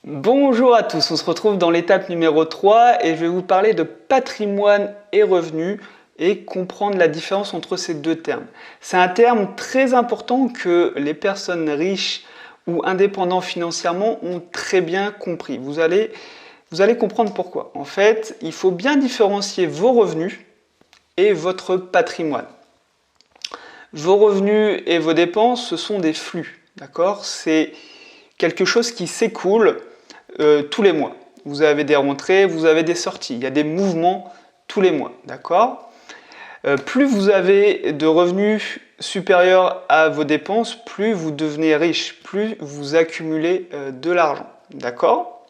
Bonjour à tous, on se retrouve dans l'étape numéro 3 et je vais vous parler de patrimoine et revenus et comprendre la différence entre ces deux termes. C'est un terme très important que les personnes riches ou indépendants financièrement ont très bien compris. Vous allez comprendre pourquoi. En fait, il faut bien différencier vos revenus et votre patrimoine. Vos revenus et vos dépenses, ce sont des flux, d'accord? C'est quelque chose qui s'écoule tous les mois. Vous avez des rentrées, vous avez des sorties. Il y a des mouvements tous les mois, d'accord? Plus vous avez de revenus supérieurs à vos dépenses, plus vous devenez riche, plus vous accumulez de l'argent, d'accord?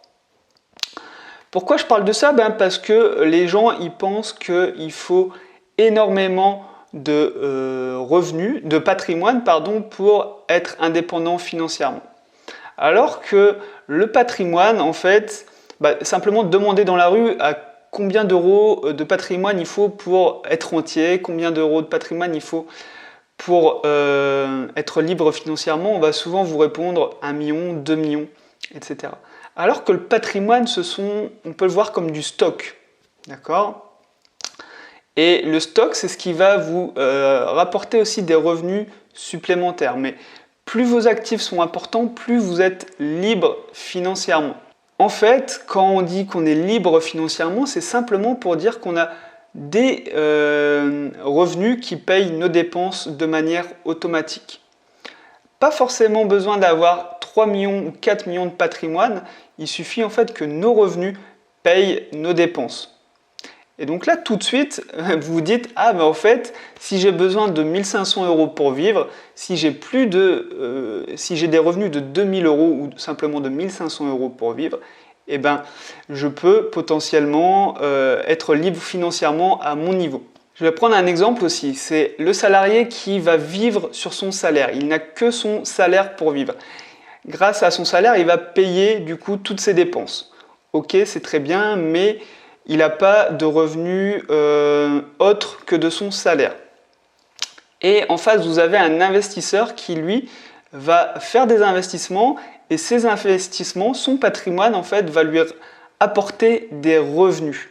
Pourquoi je parle de ça? Parce que les gens ils pensent qu'il faut énormément de revenus, de patrimoine, pardon, pour être indépendant financièrement. Alors que le patrimoine, en fait, simplement demander dans la rue à combien d'euros de patrimoine il faut pour être entier, combien d'euros de patrimoine il faut pour être libre financièrement, on va souvent vous répondre 1 million, 2 millions, etc. Alors que le patrimoine, on peut le voir comme du stock, d'accord? Et le stock, c'est ce qui va vous rapporter aussi des revenus supplémentaires. Mais plus vos actifs sont importants, plus vous êtes libre financièrement. En fait, quand on dit qu'on est libre financièrement, c'est simplement pour dire qu'on a des revenus qui payent nos dépenses de manière automatique. Pas forcément besoin d'avoir 3 millions ou 4 millions de patrimoine, il suffit en fait que nos revenus payent nos dépenses. Et donc là, tout de suite, vous vous dites, en fait, si j'ai besoin de 1 500 euros pour vivre, si j'ai des revenus de 2 000 euros ou simplement de 1 500 euros pour vivre, je peux potentiellement être libre financièrement à mon niveau. Je vais prendre un exemple aussi, c'est le salarié qui va vivre sur son salaire. Il n'a que son salaire pour vivre. Grâce à son salaire, il va payer du coup toutes ses dépenses. Ok, c'est très bien, mais il n'a pas de revenus autres que de son salaire. Et en face, vous avez un investisseur qui, lui, va faire des investissements et ces investissements, son patrimoine, en fait, va lui apporter des revenus.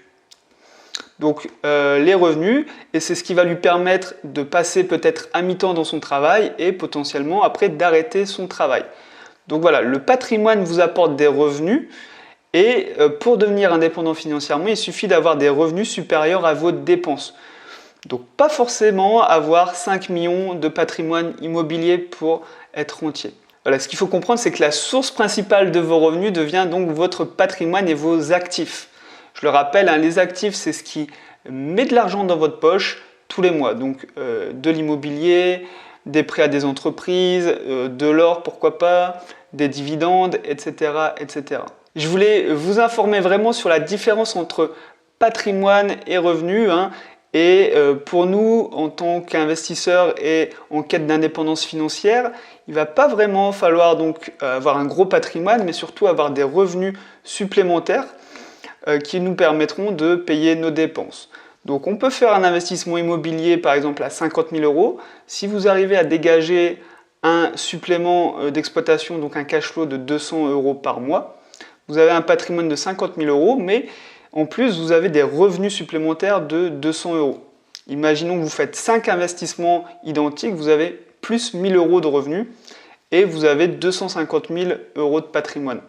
Donc, les revenus, et c'est ce qui va lui permettre de passer peut-être à mi-temps dans son travail et potentiellement après d'arrêter son travail. Donc voilà, le patrimoine vous apporte des revenus. Et pour devenir indépendant financièrement, il suffit d'avoir des revenus supérieurs à vos dépenses. Donc pas forcément avoir 5 millions de patrimoine immobilier pour être rentier. Voilà, ce qu'il faut comprendre, c'est que la source principale de vos revenus devient donc votre patrimoine et vos actifs. Je le rappelle, les actifs, c'est ce qui met de l'argent dans votre poche tous les mois. Donc de l'immobilier, des prêts à des entreprises, de l'or, pourquoi pas, des dividendes, etc., etc. Je voulais vous informer vraiment sur la différence entre patrimoine et revenus. Et pour nous, en tant qu'investisseurs et en quête d'indépendance financière, il ne va pas vraiment falloir donc avoir un gros patrimoine, mais surtout avoir des revenus supplémentaires qui nous permettront de payer nos dépenses. Donc on peut faire un investissement immobilier par exemple à 50 000 euros. Si vous arrivez à dégager un supplément d'exploitation, donc un cash flow de 200 euros par mois, vous avez un patrimoine de 50 000 euros, mais en plus, vous avez des revenus supplémentaires de 200 euros. Imaginons que vous faites 5 investissements identiques, vous avez plus 1 000 euros de revenus et vous avez 250 000 euros de patrimoine.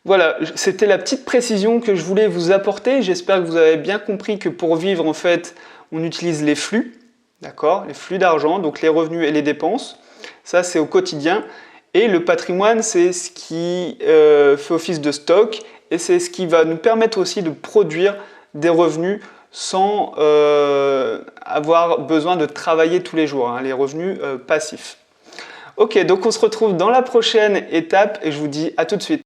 Voilà, c'était la petite précision que je voulais vous apporter. J'espère que vous avez bien compris que pour vivre, en fait, on utilise les flux, d'accord, les flux d'argent, donc les revenus et les dépenses. Ça, c'est au quotidien. Et le patrimoine, c'est ce qui fait office de stock et c'est ce qui va nous permettre aussi de produire des revenus sans avoir besoin de travailler tous les jours, les revenus passifs. Ok, donc on se retrouve dans la prochaine étape et je vous dis à tout de suite.